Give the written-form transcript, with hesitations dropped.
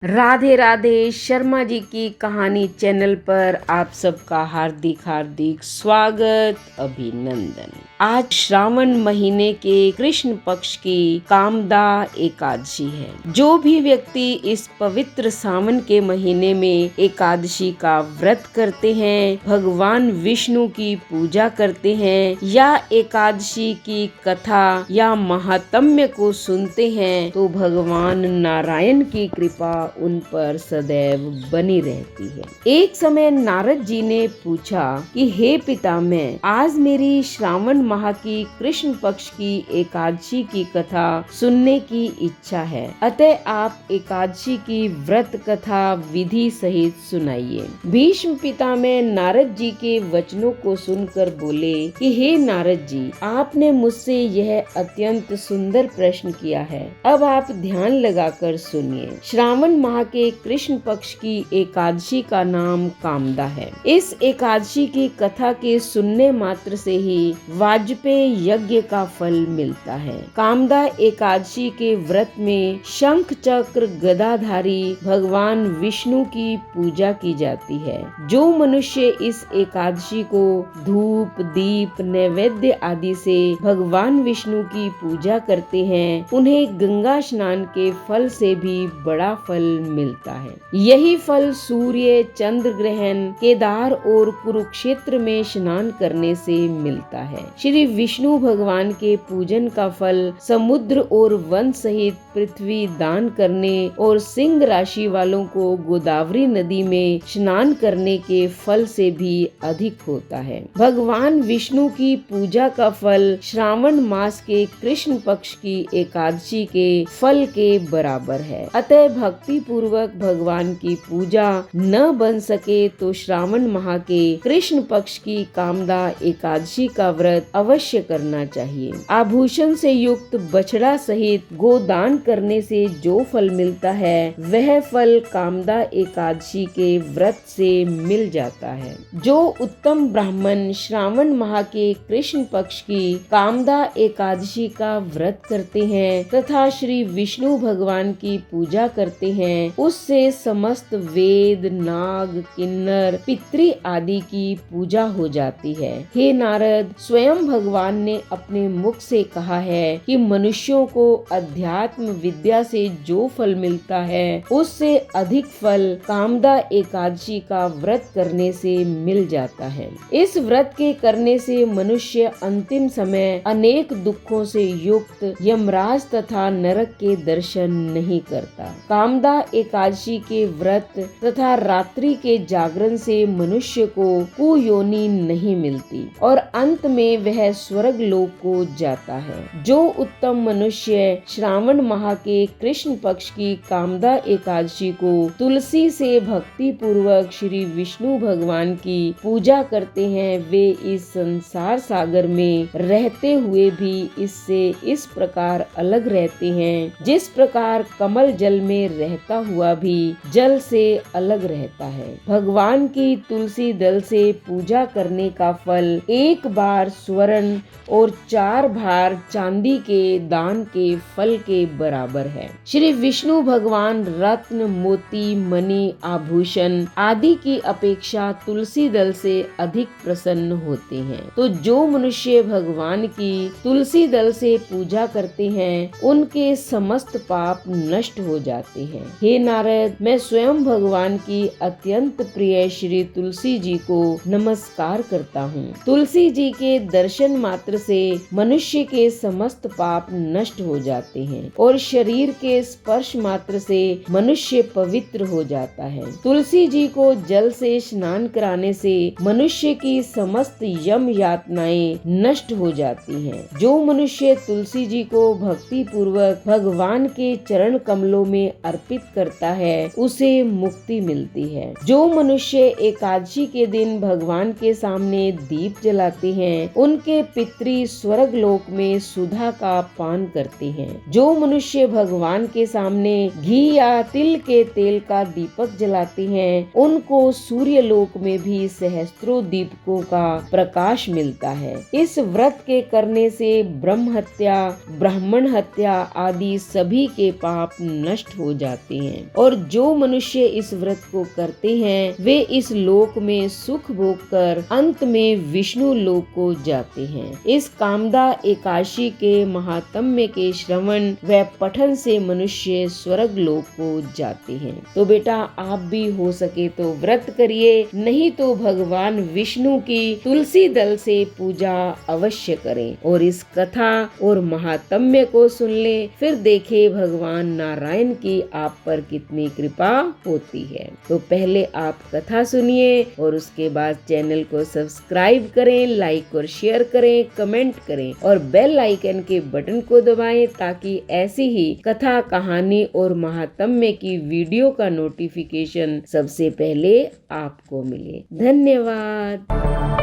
राधे राधे। शर्मा जी की कहानी चैनल पर आप सबका हार्दिक हार्दिक स्वागत, अभिनंदन। आज श्रावण महीने के कृष्ण पक्ष की कामदा एकादशी है। जो भी व्यक्ति इस पवित्र सावन के महीने में एकादशी का व्रत करते हैं, भगवान विष्णु की पूजा करते हैं या एकादशी की कथा या महात्म्य को सुनते हैं, तो भगवान नारायण की कृपा उन पर सदैव बनी रहती है। एक समय नारद जी ने पूछा कि हे पितामह, आज मेरी श्रावण माह की कृष्ण पक्ष की एकादशी की कथा सुनने की इच्छा है, अतः आप एकादशी की व्रत कथा विधि सहित सुनाइए। भीष्म पितामह नारद जी के वचनों को सुनकर बोले कि हे नारद जी, आपने मुझसे यह अत्यंत सुंदर प्रश्न किया है। अब आप ध्यान लगाकर सुनिए। श्रावण माह के कृष्ण पक्ष की एकादशी का नाम कामदा है। इस एकादशी की कथा के सुनने मात्र से ही वाजपेयी यज्ञ का फल मिलता है। कामदा एकादशी के व्रत में शंख चक्र गदाधारी भगवान विष्णु की पूजा की जाती है। जो मनुष्य इस एकादशी को धूप दीप नैवेद्य आदि से भगवान विष्णु की पूजा करते हैं, उन्हें गंगा स्नान के फल से भी बड़ा फल मिलता है। यही फल सूर्य चंद्र ग्रहण केदार और कुरुक्षेत्र में स्नान करने से मिलता है। श्री विष्णु भगवान के पूजन का फल समुद्र और वन सहित पृथ्वी दान करने और सिंह राशि वालों को गोदावरी नदी में स्नान करने के फल से भी अधिक होता है। भगवान विष्णु की पूजा का फल श्रावण मास के कृष्ण पक्ष की एकादशी के फल के बराबर है। अतः भक्ति पूर्वक भगवान की पूजा न बन सके तो श्रावण माह के कृष्ण पक्ष की कामदा एकादशी का व्रत अवश्य करना चाहिए। आभूषण से युक्त बछड़ा सहित गोदान करने से जो फल मिलता है, वह फल कामदा एकादशी के व्रत से मिल जाता है। जो उत्तम ब्राह्मण श्रावण माह के कृष्ण पक्ष की कामदा एकादशी का व्रत करते हैं तथा श्री विष्णु भगवान की पूजा करते हैं, उससे समस्त वेद नाग किन्नर पितृ आदि की पूजा हो जाती है। हे नारद, स्वयं भगवान ने अपने मुख से कहा है कि मनुष्यों को अध्यात्म विद्या से जो फल मिलता है, उससे अधिक फल कामदा एकादशी का व्रत करने से मिल जाता है। इस व्रत के करने से मनुष्य अंतिम समय अनेक दुखों से युक्त यमराज तथा नरक के दर्शन नहीं करता। कामदा एकादशी के व्रत तथा रात्रि के जागरण से मनुष्य को कुयोनि नहीं मिलती और अंत में वह स्वर्ग लोक को जाता है। जो उत्तम मनुष्य श्रावण माह के कृष्ण पक्ष की कामदा एकादशी को तुलसी से भक्ति पूर्वक श्री विष्णु भगवान की पूजा करते हैं, वे इस संसार सागर में रहते हुए भी इससे इस प्रकार अलग रहते हैं, जिस प्रकार कमल जल में रहता हुआ भी जल से अलग रहता है। भगवान की तुलसी दल से पूजा करने का फल एक बार स्वर्ण और 4 भार चांदी के दान के फल के बराबर है। श्री विष्णु भगवान रत्न मोती मणि आभूषण आदि की अपेक्षा तुलसी दल से अधिक प्रसन्न होते हैं। तो जो मनुष्य भगवान की तुलसी दल से पूजा करते हैं, उनके समस्त पाप नष्ट हो जाते हैं। हे नारद, मैं स्वयं भगवान की अत्यंत प्रिय श्री तुलसी जी को नमस्कार करता हूँ। तुलसी जी के दर्शन मात्र से मनुष्य के समस्त पाप नष्ट हो जाते हैं और शरीर के स्पर्श मात्र से मनुष्य पवित्र हो जाता है। तुलसी जी को जल से स्नान कराने से मनुष्य की समस्त यम यातनाएं नष्ट हो जाती हैं। जो मनुष्य तुलसी जी को भक्ति पूर्वक भगवान के चरण कमलों में अर्पित करता है, उसे मुक्ति मिलती है। जो मनुष्य एकादशी के दिन भगवान के सामने दीप जलाते हैं, उन उनके पितृ स्वर्ग लोक में सुधा का पान करते हैं। जो मनुष्य भगवान के सामने घी या तिल के तेल का दीपक जलाते हैं, उनको सूर्य लोक में भी सहस्त्रों दीपकों का प्रकाश मिलता है। इस व्रत के करने से ब्रह्म हत्या, ब्राह्मण हत्या आदि सभी के पाप नष्ट हो जाते हैं और जो मनुष्य इस व्रत को करते हैं वे इस लोक में सुख भोग कर अंत में विष्णु लोक को जाते हैं। इस कामदा एकादशी के महात्म्य के श्रवण व पठन से मनुष्य स्वर्ग लोक को जाते हैं। तो बेटा आप भी हो सके तो व्रत करिए, नहीं तो भगवान विष्णु की तुलसी दल से पूजा अवश्य करें और इस कथा और महात्म्य को सुन ले, फिर देखे भगवान नारायण की आप पर कितनी कृपा होती है। तो पहले आप कथा सुनिए और उसके बाद चैनल को सब्सक्राइब करें, लाइक और शेयर करें, कमेंट करें और बेल आइकन के बटन को दबाएं ताकि ऐसी ही कथा, कहानी और महात्म्य की वीडियो का नोटिफिकेशन सबसे पहले आपको मिले। धन्यवाद।